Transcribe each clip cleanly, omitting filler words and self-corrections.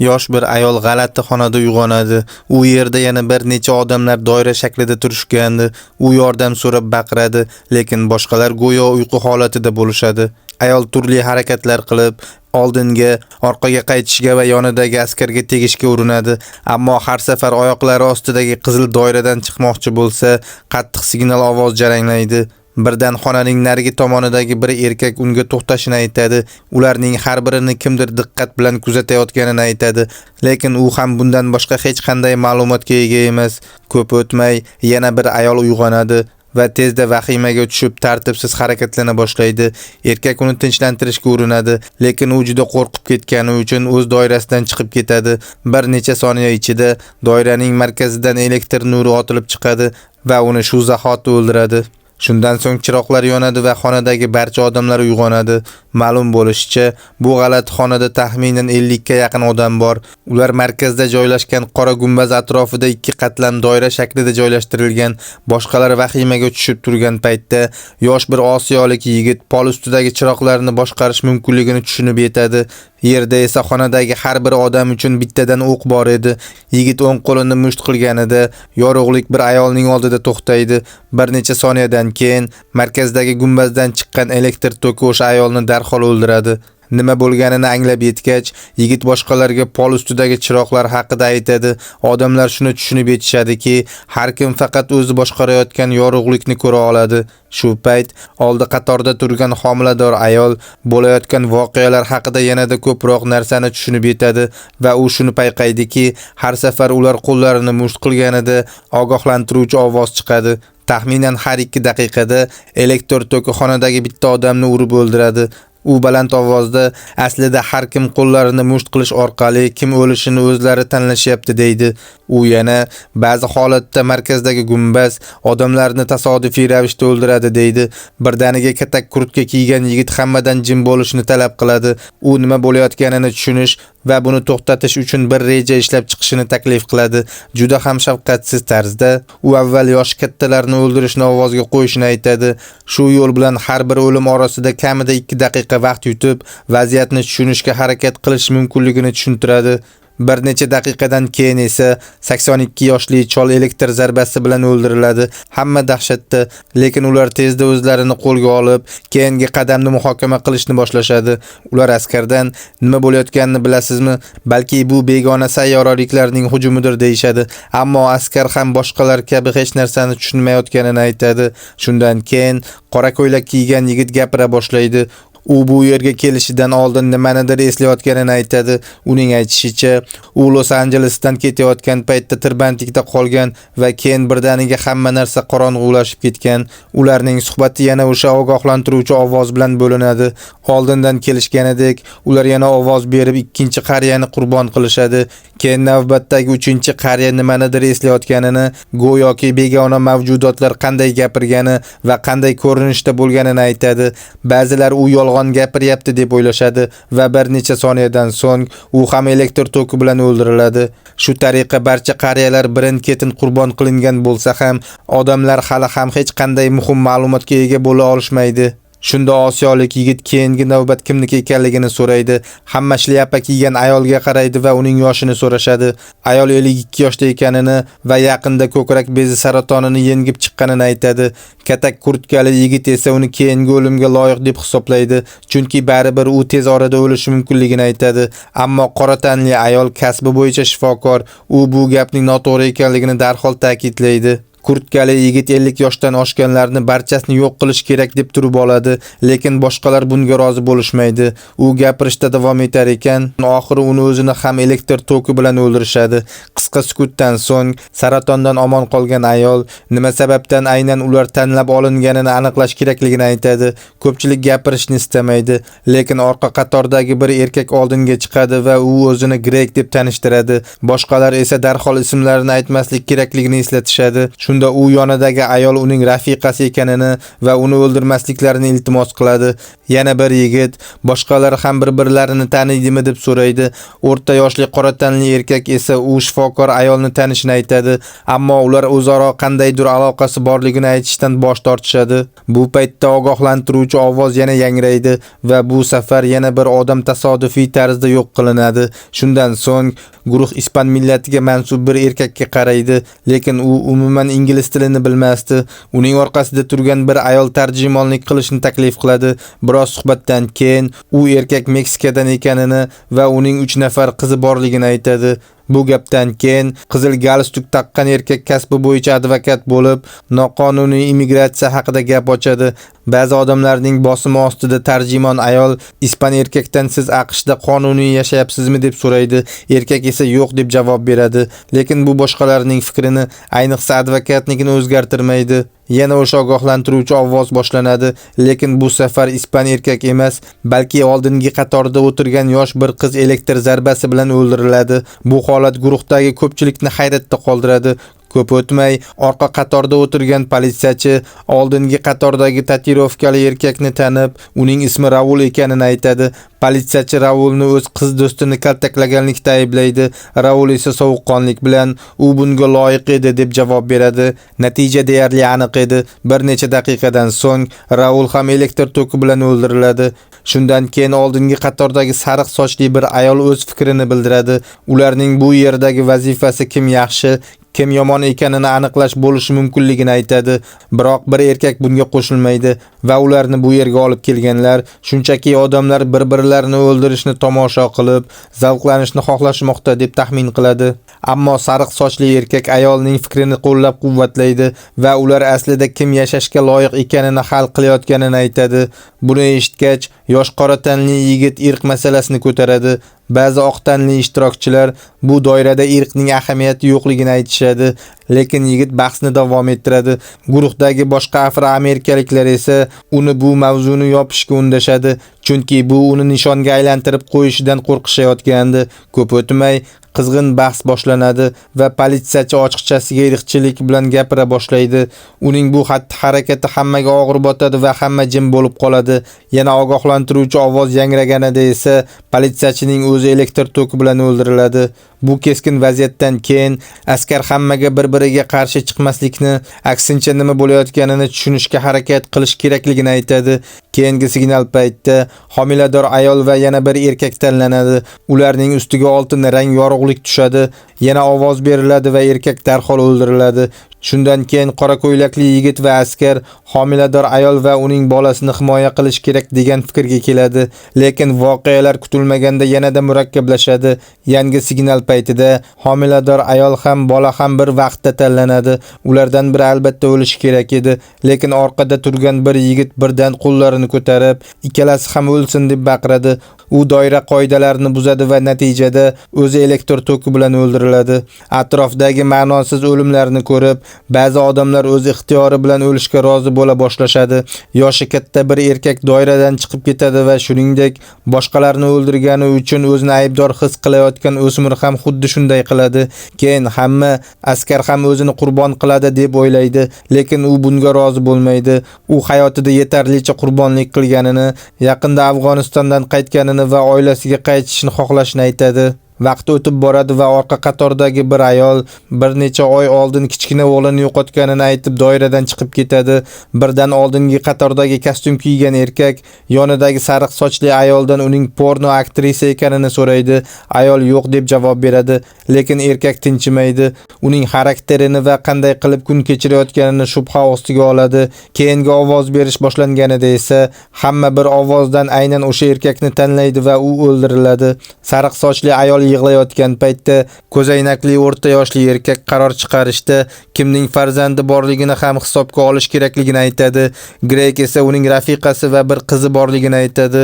Yosh bir ayol g'alati xonada uyg'onadi. U yerda yana bir necha odamlar doira shaklida turishgandi. U yordam so'rab baqiradi, lekin boshqalar go'yo uyqu holatida bo'lishadi. Ayol turli harakatlar qilib, oldinga, orqaga qaytishga va yonidagi askarga tegishga urinadi, ammo har safar oyoqlari ostidagi qizil doiradan chiqmoqchi bo'lsa, qattiq signal ovoz jaranglaydi. Birdan xonaning narigi tomonidagi bir erkak unga to'xtashini aytadi. Ularning har birini kimdir diqqat bilan kuzatayotganini aytadi, lekin u ham bundan boshqa hech qanday ma'lumotga ega emas. Ko'p o'tmay yana bir ayol uyg'onadi va tezda vahimaga tushib tartibsiz harakatlana boshlaydi. Erkak uni tinchlantirishga urinadi, lekin u juda qo'rqib ketgani uchun o'z doirasidan chiqib ketadi. Bir necha soniya ichida doiraning markazidan elektr nuri otilib chiqadi va uni shu zahoti o'ldiradi. Shundan so'ng chiroqlar yonadi va xonadagi barcha odamlar uyg'onadi. Ma'lum bo'lishicha, bu g'alati xonada taxminan 50 ga yaqin odam bor. Ular markazda joylashgan qora gumbaz atrofida ikki qatlam doira shaklida joylashtirilgan. Boshqalar vahimaga tushib turgan paytda yosh bir osiyolik yigit pol ustidagi chiroqlarni boshqarish mumkinligini tushunib yetadi. Yerda esa xonadagi har bir odam uchun bittadan o'q bor edi. Yigit o'ng qo'lini musht qilganida yorug'lik bir ayolning oldida to'xtaydi. Bir necha soniyadan keyin markazdagi gumbazdan chiqqan elektr toki o'sha ayolni darhol o'ldiradi. Nima bo'lganini anglab yetgach, yigit boshqalarga pol ustidagi chiroqlar haqida aytadi. Odamlar shuni tushunib yetishadiki, har kim faqat o'zi boshqarayotgan yorug'likni ko'ra oladi. Shu payt oldi qatorda turgan homilador ayol bo'layotgan voqealar haqida yanada ko'proq narsani tushunib yetadi va u shuni payqaydiki, har safar ular qo'llarini musht qilganida ogohlantiruvchi ovoz chiqadi. Taxminan har 2 daqiqada elektr toki xonadagi bitta odamni urib o'ldiradi. U baland ovozda aslida har kim qo'llarini musht qilish orqali kim o'lishini o'zlari tanlashyapti deydi. U yana ba'zi holatda markazdagi gumbaz odamlarni tasodifiy ravishda o'ldiradi deydi. Birdaniga katak kurtka kiygan yigit hammadan jim bo'lishni talab qiladi. U nima bo'layotganini tushunish va buni to'xtatish uchun bir reja ishlab chiqishini taklif qiladi. Juda ham shafqatsiz tarzda u avval yosh kattalarni o'ldirishni ovozga qo'yishni aytadi. Shu yo'l bilan har bir o'lim orasida kamida 2 daqiqa vaqt yutib, vaziyatni tushunishga harakat qilish mumkinligini tushuntiradi. Bir necha daqiqadan keyin esa 82 yoshli chol elektr zarbasi bilan o'ldiriladi. Hamma dahshatda, lekin ular tezda o'zlarini qo'lga olib, keyingi qadamni muhokama qilishni boshlashadi. Ular askardan nima bo'layotganini bilasizmi? Balki bu begona sayyoraliklarning hujumidir deyshadi. Ammo askar ham boshqalar kabi hech narsani tushunmayotganini aytadi. Shundan keyin qora ko'ylak kiygan yigit gapira boshlaydi. U bu yerga kelishidan oldin nimanidir eslayotganini aytadi. Uning aytishicha, u Los Anjelesdan ketayotgan paytda tirbandlikda qolgan va keyin birdaniga hamma narsa qorong'ulashib ketgan. Ularning suhbati yana o'sha ogohlantiruvchi ovoz bilan bo'linadi. Oldindan kelishganidek, ular yana ovoz berib ikkinchi qariyani qurbon qilishadi. Keyin navbatdagi uchinchi qariya nimanidir eslayotganini, go'yoki begona mavjudotlar qanday gapirgani va qanday ko'rinishda bo'lganini aytadi. Ba'zilar u yolg'on gapiryapti deb o'ylashadi va bir necha soniyadan so'ng u ham elektr toki bilan o'ldiriladi. Shu tariqa barcha qariyalar birin-ketin qurbon qilingan bo'lsa ham, odamlar hali ham hech qanday muhim ma'lumotga ega bo'la olishmaydi. Shunda osiyolik yigit keyingi navbat kimniki ekanligini so'raydi. Hamma shlyapa kiygan ayolga qaraydi va uning yoshini so'rashadi. Ayol 52 yoshda ekanini va yaqinda ko'krak bezi saratonini yengib chiqqanini aytadi. Katak kurtkali yigit esa uni keyingi o'limga loyiq deb hisoblaydi, chunki baribir u tez orada o'lishi mumkinligini aytadi. Ammo qora tanli ayol kasbi bo'yicha shifokor, u bu gapning noto'g'ri ekanligini darhol ta'kidlaydi. Kurtkali yigit 50 yoshdan oshganlarni barchasini yo'q qilish kerak deb turib oladi, lekin boshqalar bunga rozi bo'lishmaydi. U gapirishda davom etar ekan, oxiri uni o'zini ham elektr toki bilan o'ldirishadi. Qisqa sukutdan so'ng saratondan omon qolgan ayol nima sababdan aynan ular tanlab olinganini aniqlash kerakligini aytadi. Ko'pchilik gapirishni istamaydi, lekin orqa qatordagi bir erkak oldinga chiqadi va u o'zini Greg deb tanishtiradi. Boshqalar esa darhol ismlarini aytmaslik kerakligini eslatishadi. Shunda u yonidagi ayol uning rafiqasi ekanini va uni o'ldirmasliklarini iltimos qiladi. Yana bir yigit boshqalar ham bir-birlarini taniydimi deb so'raydi. O'rta yoshli qora tanli erkak esa u shifokor ayolni tanishini aytadi, ammo ular o'zaro qandaydir aloqasi borligini aytishdan bosh tortishadi. Bu paytda ogohlantiruvchi ovoz yana yangraydi va bu safar yana bir odam tasodifiy tarzda yo'q qilinadi. Shundan so'ng guruh ispan millatiga mansub bir erkakka qaraydi, lekin u umuman ingliz tilini bilmasdi. Uning orqasida turgan bir ayol tarjimonlik qilishni taklif qiladi. Biroz suhbatdan keyin u erkak Meksikadan ekanini va uning 3 nafar qizi borligini aytadi. Bu gapdan keyin qizil galstuk taqqan erkak kasbi bo'yicha advokat bo'lib, noqonuniy immigratsiya haqida gap ochadi. Ba'zi odamlarning bosimi ostida tarjimon ayol ispan erkakdan siz AQShda qonuniy yashayapsizmi deb so'raydi. Erkak esa yo'q deb javob beradi. Lekin bu boshqalarning fikrini, ayniqsa advokatnikini o'zgartirmaydi. Yana o'sha ogohlantiruvchi ovoz boshlanadi, lekin bu safar ispan erkak emas, balki oldingi qatorda o'tirgan yosh bir qiz elektr zarbasi bilan o'ldiriladi. Bu holat guruhdagi ko'pchilikni hayratda qoldiradi. Ko'p o'tmay, orqa qatorda o'tirgan politsiyachi oldingi qatordagi tatuirovkali erkakni tanib, uning ismi Raul ekanini aytadi. Politsiyachi Raulni o'z qiz do'stini kaltaklaganlikda ayblaydi. Raul esa sovuqqonlik bilan u bunga loyiq edi deb javob beradi. Natija deyarli aniq edi. Bir necha daqiqadan so'ng Raul ham elektr toki bilan o'ldiriladi. Shundan keyin oldingi qatordagi sariq sochli bir ayol o'z fikrini bildiradi. Ularning bu yerdagi vazifasi kim yaxshi, kim yomon ekanini aniqlash bo'lishi mumkinligini aytadi. Biroq bir erkak bunga qo'shilmaydi va ularni bu yerga olib kelganlar shunchaki odamlar bir-birlarini o'ldirishni tomosha qilib, zavqlanishni xohlashmoqda deb taxmin qiladi. Ammo sariq sochli erkak ayolning fikrini qo'llab-quvvatlaydi va ular aslida kim yashashga loyiq ekanini hal qilayotganini aytadi. Buni eshitgach, yosh qora tanli yigit irq masalasini ko'taradi. Ba'zi oq tanli ishtirokchilar bu doirada irqning ahamiyati yo'qligini aytishadi, lekin yigit bahsni davom ettiradi. Guruhdagi boshqa afroamerikaliklar esa uni bu mavzuni yopishga undashadi, chunki bu uni nishonga aylantirib qo'yishidan qo'rqishayotgandi. Ko'p o'tmay qizg'in bahs boshlanadi va politsiyachi ochiqchasiga irqchilik bilan gapira boshlaydi. Uning bu xatti-harakati hammaga og'ir botadi va hamma jim bo'lib qoladi. Yana ogohlantiruvchi ovoz yangraganida esa politsiyachining o'zi elektr toki bilan o'ldiriladi. Bu keskin vaziyatdan keyin askar hammaga bir-biriga qarshi chiqmaslikni, aksincha nima bo'layotganini tushunishga harakat qilish kerakligini aytadi. Keyingi signal paytida homilador ayol va yana bir erkak tanlanadi. Ularning ustiga oltin rang yorug'lik tushadi. Yana ovoz beriladi va erkak darhol o'ldiriladi. Shundan keyin qora ko'ylakli yigit va askar homilador ayol va uning bolasini himoya qilish kerak degan fikrga keladi, lekin voqealar kutilmaganda yanada murakkablashadi. Yangi signal paytida homilador ayol ham bola ham bir vaqtda tanlanadi. Ulardan biri albatta o'lishi kerak edi, lekin orqada turgan bir yigit birdan qo'llarini ko'tarib, ikkalasi ham o'lsin deb baqiradi. U doira qoidalarini buzadi va natijada o'zi elektr toki bilan o'ldiriladi. Atrofdagi ma'nosiz o'limlarni ko'rib, ba'zi odamlar o'z ixtiyori bilan o'lishga rozi bo'la boshlashadi. Yoshi katta bir erkak doiradan chiqib ketadi va shuningdek, boshqalarni o'ldirgani uchun o'zini aybdor his qilayotgan o'smir ham xuddi shunday qiladi. Keyin hamma askar ham o'zini qurbon qiladi deb o'ylaydi, lekin u bunga rozi bo'lmaydi. U hayotida yetarlicha qurbonlik qilganini, yaqinda Afg'onistondan qaytganini va oilasiga qaytishni xohlashini aytadi. Vaqt o'tib boradi va orqa qatordagi bir ayol bir necha oy oldin kichkina o'g'lini yo'qotganini aytib doiradan chiqib ketadi. Birdan oldingi qatordagi kostyum kiygan erkak yonidagi sariq sochli ayoldan uning porno aktrisa ekanini so'raydi. Ayol yo'q deb javob beradi, lekin erkak tinchimaydi. Uning xarakterini va qanday qilib kun kechirayotganini shubha ostiga oladi. Keyingi ovoz berish boshlanganida esa hamma bir ovozdan aynan o'sha erkakni tanlaydi va u o'ldiriladi. Sariq sochli ayol yig'layotgan paytda ko'zoynakli o'rta yoshli erkak qaror chiqarishda kimning farzandi borligini ham hisobga olish kerakligini aytadi. Greg esa uning rafiqasi va bir qizi borligini aytadi.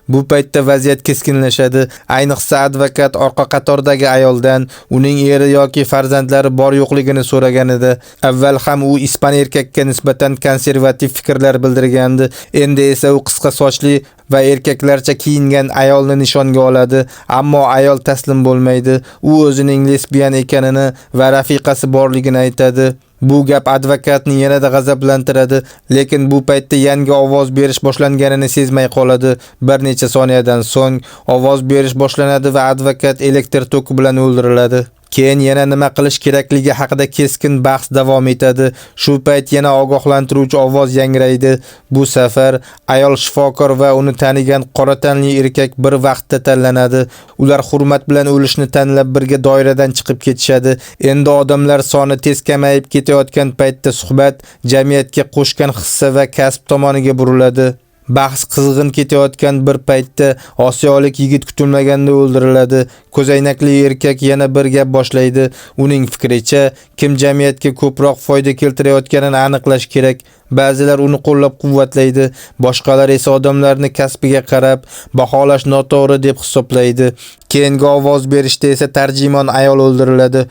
Bu paytda vaziyat keskinlashadi. Ayniqsa advokat orqa qatordagi ayoldan uning eri yoki farzandlari bor yo'qligini so'raganida, avval ham u ispan erkakka nisbatan konservativ fikrlar bildirgandi. Endi esa u qisqa sochli va erkaklarcha kiyingan ayolni nishonga oladi, ammo ayol taslim bo'lmaydi. U o'zining lesbiyan ekanini va rafiqasi borligini aytadi. Bu gap advokatni yanada g'azablantiradi, lekin bu paytda yangi ovoz berish boshlanganini sezmay qoladi. Bir necha soniyadan so'ng ovoz berish boshlanadi va advokat elektr toki bilan o'ldiriladi. Keyin yana nima qilish kerakligi haqida keskin bahs davom etadi. Shu payt yana ogohlantiruvchi ovoz yangraydi. Bu safar ayol shifokor va uni tanigan qora tanli erkak bir vaqtda tanlanadi. Ular hurmat bilan o'lishni tanlab birga doiradan chiqib ketishadi. Endi odamlar soni tez kamayib ketayotgan paytda suhbat jamiyatga qo'shgan hissa va kasb tomoniga buriladi. Bahs qizg'in ketayotgan bir paytda osiyolik yigit kutilmaganda o'ldiriladi. Ko'zoynakli erkak yana bir gap boshlaydi. Uning fikricha, kim jamiyatga ko'proq foyda keltirayotganini aniqlash kerak. Ba'zilar uni qo'llab-quvvatlaydi, boshqalar esa odamlarni kasbiga qarab baholash noto'g'ri deb hisoblaydi. Keyingi ovoz berishda esa tarjimon ayol o'ldiriladi.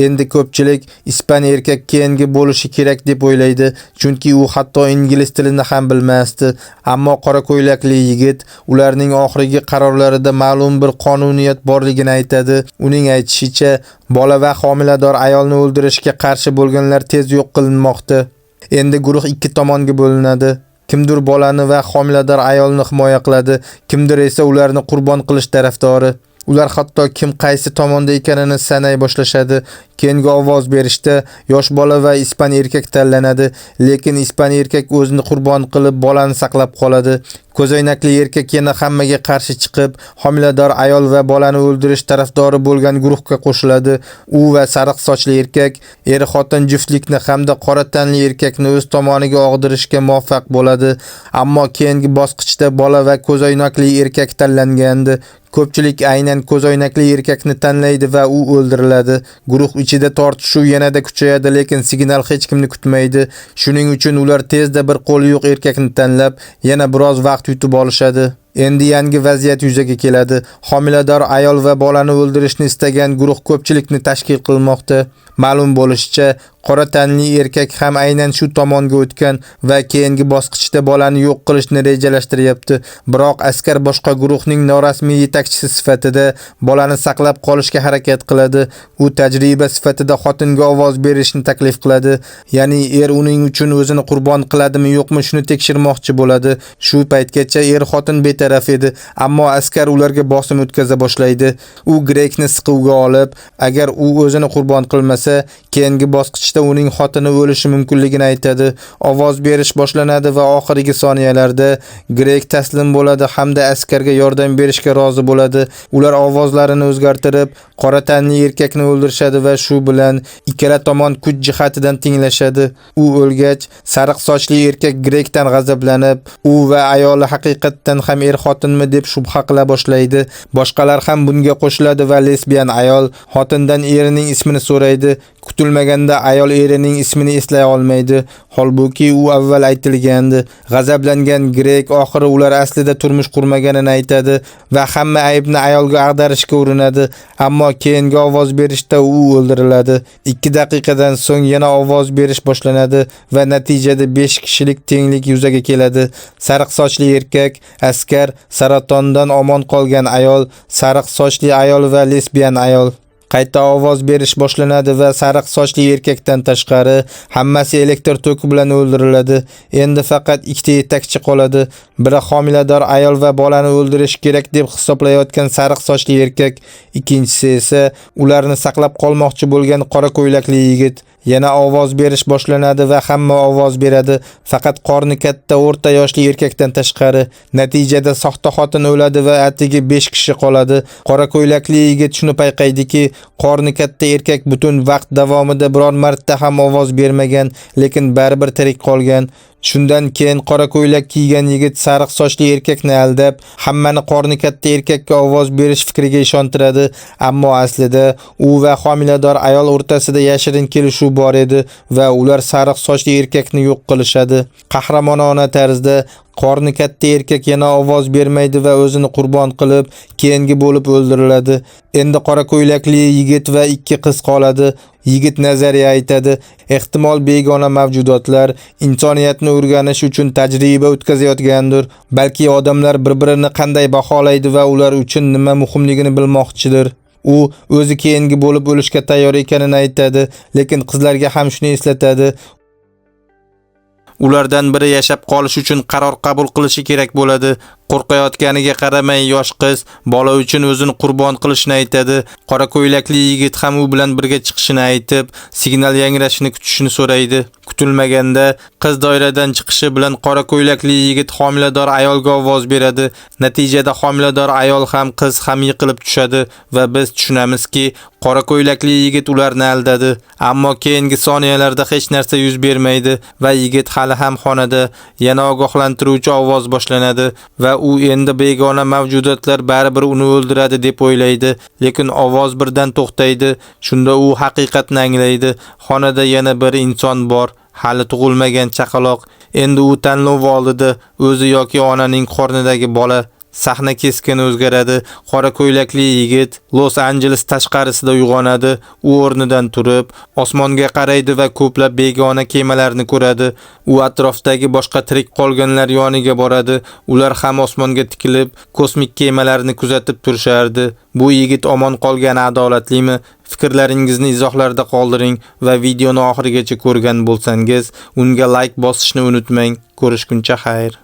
Endi ko'pchilik ispan erkak keyingi bo'lishi kerak deb o'ylaydi, chunki u hatto ingliz tilini ham bilmasdi. Ammo qora ko'ylakli yigit ularning oxirgi qarorlarida ma'lum bir qonuniyat borligini aytadi. Uning aytishicha, bola va homilador ayolni o'ldirishga qarshi bo'lganlar tez yo'q qilinmoqda. Endi guruh ikki tomonga bo'linadi. Kimdir bolani va homilador ayolni himoya qiladi, kimdir esa ularni qurbon qilish tarafdori. Ular hatto kim qaysi tomonda ekanini sanay boshlashadi. Keyingi ovoz berishda yosh bola va ispan erkak tanlanadi, lekin ispan erkak o'zini qurbon qilib bolani saqlab qoladi. Ko'zoynakli erkak yana hammaga qarshi chiqib, homilador ayol va bolani o'ldirish tarafdori bo'lgan guruhga qo'shiladi. U va sariq sochli erkak er-xotin juftlikni hamda qora tanli erkakni o'z tomoniga og'dirishga muvaffaq bo'ladi. Ammo keyingi bosqichda bola va ko'zoynakli erkak tanlangandi. Ko'pchilik aynan ko'zoynakli erkakni tanlaydi va u o'ldiriladi. Guruh ichida tortishuv yanada kuchayadi, lekin signal hech kimni kutmaydi. Shuning uchun ular tezda bir qo'li yo'q erkakni tanlab, yana biroz vaqt yutib olishadi. Endi yangi vaziyat yuzaga keladi. Homilador ayol va bolani o'ldirishni istagan guruh ko'pchilikni tashkil qilmoqda. Ma'lum bo'lishicha, qora tanli erkak ham aynan shu tomonga o'tgan va keyingi bosqichda bolani yo'q qilishni rejalashtiryapti. Biroq askar boshqa guruhning norasmiy yetakchisi sifatida bolani saqlab qolishga harakat qiladi. U tajriba sifatida xotinga ovoz berishni taklif qiladi. Ya'ni uning uchun o'zini qurbon qiladimi yo'qmi shuni tekshirmoqchi bo'ladi. Shu paytgacha xotin betaraf edi, ammo askar ularga bosim o'tkaza boshlaydi. U Grekni siquvga olib, agar u o'zini qurbon qilmasa, keyingi bosqichda uning xotini o'lishi mumkinligini aytadi. Ovoz berish boshlanadi va oxirgi soniyalarda Grek taslim bo'ladi hamda askarga yordam berishga rozi bo'ladi. Ular ovozlarini o'zgartirib, qora tanli erkakni o'ldirishadi va shu bilan ikkala tomon kuch jihatidan tenglashadi. U o'lgach, sariq sochli erkak Grekdan g'azablanib, u va ayoli haqiqatdan ham er-xotinmi deb shubha qila boshlaydi. Boshqalar ham bunga qo'shiladi va lesbiyan ayol xotindan erining ismini so'raydi. Kutilmaganda ayol erining ismini eslay olmaydi, holbuki u avval aytilgandi. G'azablangan Grek oxiri ular aslida turmush qurmaganini aytadi va hamma aybni ayolga ag'darishga urinadi, ammo keyingi ovoz berishda u o'ldiriladi. 2 daqiqadan so'ng yana ovoz berish boshlanadi va natijada 5 kishilik tenglik yuzaga keladi. Sariq sochli erkak, askar, saratondan omon qolgan ayol, sariq sochli ayol va lesbiyan ayol. Qayta ovoz berish boshlanadi va sariq sochli erkakdan tashqari hammasi elektr toki bilan o'ldiriladi. Endi faqat ikkita yetakchi qoladi. Biri homilador ayol va bolani o'ldirish kerak deb hisoblayotgan sariq sochli erkak, ikkinchisi esa ularni saqlab qolmoqchi bo'lgan qora ko'ylakli yigit. Yana ovoz berish boshlanadi va hamma ovoz beradi, faqat qorni katta o'rta yoshli erkakdan tashqari. Natijada soxta xotin o'ladi va atigi 5 kishi qoladi. Qora ko'ylakli yigit shuni payqaydiki, qorni katta erkak butun vaqt davomida biror marta ham ovoz bermagan, lekin baribir tirik qolgan. Shundan keyin qora ko'ylak kiygan yigit sariq sochli erkakni aldab, hammani qorni katta erkakka ovoz berish fikriga ishontiradi, ammo aslida u va homilador ayol o'rtasida yashirin kelishuv bor edi va ular sariq sochli erkakni yo'q qilishadi. Qahramonona tarzda qorni katta erkak yana ovoz bermaydi va o'zini qurbon qilib, keyingi bo'lib o'ldiriladi. Endi qora ko'ylakli yigit va 2 qiz qoladi. Yigit nazariya aytadi. Ehtimol begona mavjudotlar insoniyatni o'rganish uchun tajriba o'tkazayotgandir. Balki odamlar bir-birini qanday baholaydi va ular uchun nima muhimligini bilmoqchidir. U o'zi keyingi bo'lib o'lishga tayyor ekanini aytadi, lekin qizlarga ham shuni eslatadi. Ulardan biri yashab qolish uchun qaror qabul qilishi kerak bo'ladi. Qo'rqayotganiga qaramay yosh qiz bola uchun o'zini qurbon qilishni aytadi. Qora ko'ylakli yigit ham u bilan birga chiqishini aytib, signal yangrashini kutishni so'raydi. Kutilmaganda qiz doiradan chiqishi bilan qora ko'ylakli yigit homilador ayolga ovoz beradi. Natijada homilador ayol ham qiz ham yiqilib tushadi va biz tushunamizki, qora ko'ylakli yigit ularni aldadi. Ammo keyingi soniyalarda hech narsa yuz bermaydi va yigit hali ham xonada. Yana ogohlantiruvchi ovoz boshlanadi va u endi begona mavjudotlar baribir uni o'ldiradi deb o'ylaydi, lekin ovoz birdan to'xtaydi. Shunda u haqiqatni anglaydi. Xonada yana bir inson bor, hali tug'ilmagan chaqaloq. Endi u tanlov oldida, o'zi yoki onaning qornidagi bola. Sahna keskin o'zgaradi. Qora ko'ylakli yigit Los Angeles tashqarisida uyg'onadi. U o'rnidan turib, osmonga qaraydi va ko'plab begona kemalarni ko'radi. U atrofdagi boshqa tirik qolganlar yoniga boradi. Ular ham osmonga tikilib, kosmik kemalarni kuzatib turishardi. Bu yigit omon qolgani adolatlimi? Fikrlaringizni izohlarda qoldiring va videoni oxirigacha ko'rgan bo'lsangiz, unga like bosishni unutmang. Ko'rishguncha xayr.